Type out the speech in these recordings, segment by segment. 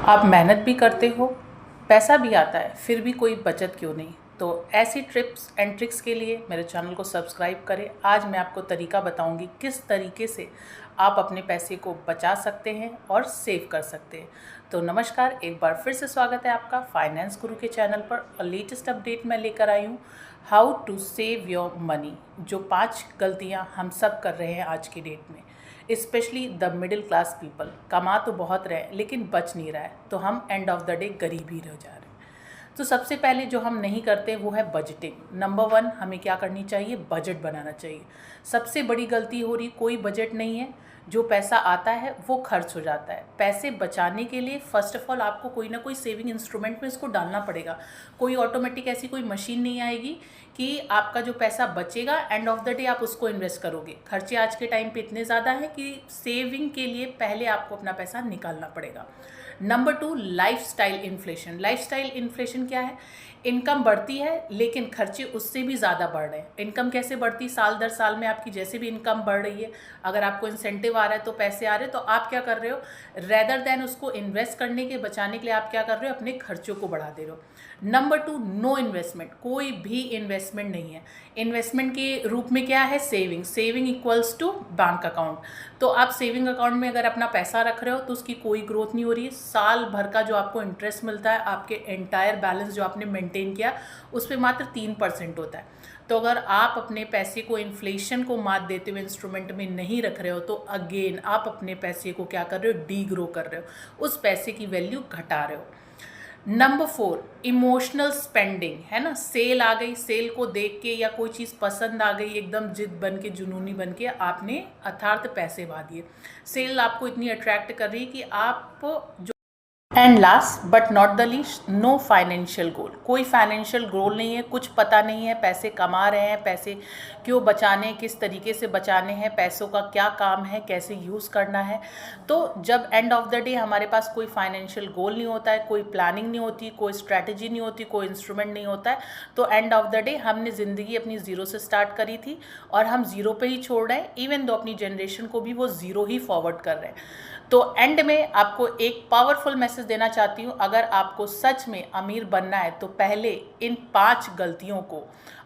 आप मेहनत भी करते हो, पैसा भी आता है, फिर भी कोई बचत क्यों नहीं। तो ऐसी टिप्स एंड ट्रिक्स के लिए मेरे चैनल को सब्सक्राइब करें। आज मैं आपको तरीका बताऊंगी किस तरीके से आप अपने पैसे को बचा सकते हैं और सेव कर सकते हैं। तो नमस्कार, एक बार फिर से स्वागत है आपका फाइनेंस गुरु के चैनल पर। और लेटेस्ट अपडेट मैं लेकर आई हूँ, how to save your money. जो 5 गलतियाँ हम सब कर रहे हैं आज की डेट में, specially the middle class people. कमा तो बहुत रहे हैं लेकिन बच नहीं रहा है, तो हम एंड ऑफ द डे गरीब ही रह जा रहे हैं। तो सबसे पहले जो हम नहीं करते वो है बजटिंग। नंबर 1 हमें क्या करनी चाहिए, बजट बनाना चाहिए। सबसे बड़ी गलती हो रही, कोई बजट नहीं है, जो पैसा आता है वो खर्च हो जाता है। पैसे बचाने के लिए फर्स्ट ऑफ ऑल आपको कोई ना कोई सेविंग इंस्ट्रूमेंट में इसको डालना पड़ेगा। कोई ऑटोमेटिक ऐसी कोई मशीन नहीं आएगी कि आपका जो पैसा बचेगा एंड ऑफ द डे आप उसको इन्वेस्ट करोगे। खर्चे आज के टाइम पे इतने ज़्यादा हैं कि सेविंग के लिए पहले आपको अपना पैसा निकालना पड़ेगा। Number 2, lifestyle inflation. Lifestyle inflation क्या है? इनकम बढ़ती है लेकिन खर्चे उससे भी ज़्यादा बढ़ रहे हैं। इनकम कैसे बढ़ती? साल दर साल में आपकी जैसे भी इनकम बढ़ रही है, अगर आपको इंसेंटिव आ रहा है तो पैसे आ रहे हैं, तो आप क्या कर रहे हो, रेदर देन उसको इन्वेस्ट करने के बचाने के लिए आप क्या कर रहे हो, अपने खर्चों को बढ़ा दे रहे हो। Number 2, no investment. कोई भी इन्वेस्टमेंट नहीं है। इन्वेस्टमेंट के रूप में क्या है, saving. Saving equals to bank account. तो आप सेविंग अकाउंट में अगर अपना पैसा रख रहे हो तो उसकी कोई ग्रोथ नहीं हो रही है। साल भर का जो आपको इंटरेस्ट मिलता है, आपके एंटायर बैलेंस जो आपने मेंटेन किया उस पर मात्र 3% होता है। तो अगर आप अपने पैसे को इन्फ्लेशन को मात देते हुए इंस्ट्रूमेंट में नहीं रख रहे हो, तो अगेन आप अपने पैसे को क्या कर रहे हो, डी ग्रो कर रहे हो, उस पैसे की वैल्यू घटा रहे हो। नंबर 4, इमोशनल स्पेंडिंग, है ना। सेल आ गई, सेल को देख के या कोई चीज़ पसंद आ गई, एकदम जिद बन के, जुनूनी बन के आपने अथार्थ पैसे बहा दिए। सेल आपको इतनी अट्रैक्ट कर रही है कि आप जो and last but not the least, no financial goal. कोई फाइनेंशियल गोल नहीं है, कुछ पता नहीं है, पैसे कमा रहे हैं, पैसे क्यों बचाने हैं, किस तरीके से बचाने हैं, पैसों का क्या काम है, कैसे यूज़ करना है। तो जब एंड ऑफ द डे हमारे पास कोई फाइनेंशियल गोल नहीं होता है, कोई प्लानिंग नहीं होती, कोई स्ट्रैटेजी नहीं होती, कोई इंस्ट्रूमेंट नहीं होता है, तो एंड ऑफ द डे हमने ज़िंदगी अपनी ज़ीरो से स्टार्ट करी थी और हम ज़ीरो पे ही छोड़ रहे हैं। इवन दो अपनी जनरेशन को भी वो ज़ीरो ही फॉरवर्ड कर रहे हैं। तो एंड में आपको एक पावरफुल मैसेज देना चाहती हूँ, अगर आपको सच में अमीर बनना है तो पहले इन 5 गलतियों को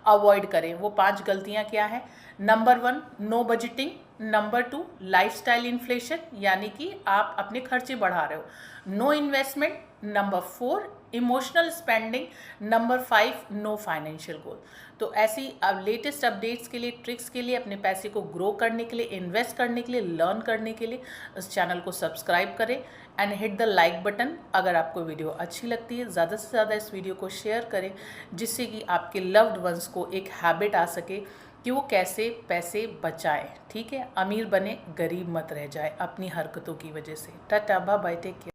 अवॉइड करें। वो 5 गलतियाँ क्या हैं? Number 1, no budgeting. Number 2, lifestyle inflation, यानी कि आप अपने खर्चे बढ़ा रहे हो। No investment. Number 4, emotional spending. Number 5, no financial goal. तो ऐसी लेटेस्ट अपडेट्स के लिए, ट्रिक्स के लिए, अपने पैसे को ग्रो करने के लिए, इन्वेस्ट करने के लिए, लर्न करने के लिए इस चैनल को सब्सक्राइब करें and hit the like button. अगर आपको वीडियो अच्छी लगती है, ज़्यादा से ज़्यादा इस वीडियो को शेयर करें, जिससे कि आपके लव्ड वंस को एक हैबिट आ सके कि वो कैसे पैसे बचाएं। ठीक है, अमीर बने, गरीब मत रह जाए अपनी हरकतों की वजह से। Tata, bye bye, take care.